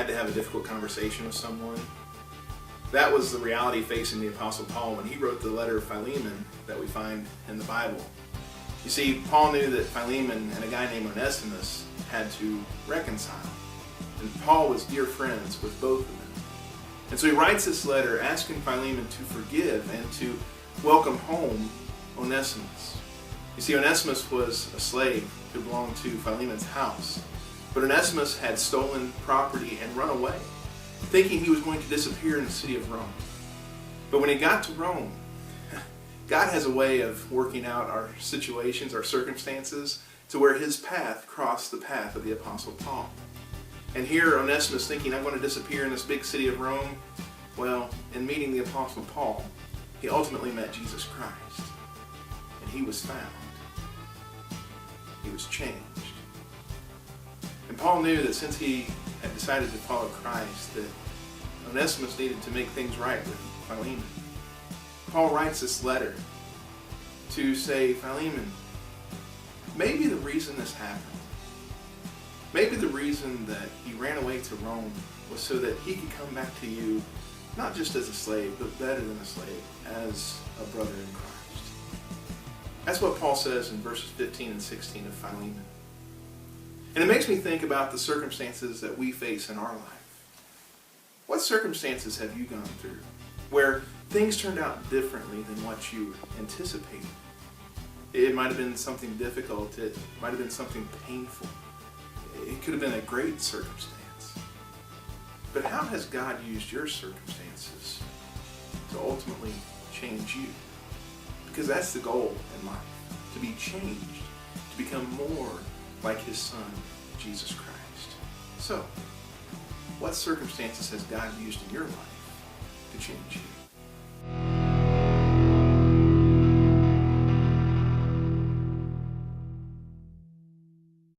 had to have a difficult conversation with someone. That was the reality facing the Apostle Paul when he wrote the letter of Philemon that we find in the Bible. You see, Paul knew that Philemon and a guy named Onesimus had to reconcile. And Paul was dear friends with both of them. And so he writes this letter asking Philemon to forgive and to welcome home Onesimus. You see, Onesimus was a slave who belonged to Philemon's house. But Onesimus had stolen property and run away, thinking he was going to disappear in the city of Rome. But when he got to Rome, God has a way of working out our situations, our circumstances, to where his path crossed the path of the Apostle Paul. And here Onesimus thinking, I'm going to disappear in this big city of Rome. Well, in meeting the Apostle Paul, he ultimately met Jesus Christ. And he was found. He was changed. And Paul knew that since he had decided to follow Christ, that Onesimus needed to make things right with Philemon. Paul writes this letter to say, Philemon, maybe the reason this happened, maybe the reason that he ran away to Rome was so that he could come back to you, not just as a slave, but better than a slave, as a brother in Christ. That's what Paul says in verses 15 and 16 of Philemon. And it makes me think about the circumstances that we face in our life. What circumstances have you gone through where things turned out differently than what you anticipated? It might have been something difficult. It might have been something painful. It could have been a great circumstance. But how has God used your circumstances to ultimately change you? Because that's the goal in life, to be changed, to become more like his Son, Jesus Christ. So, what circumstances has God used in your life to change you?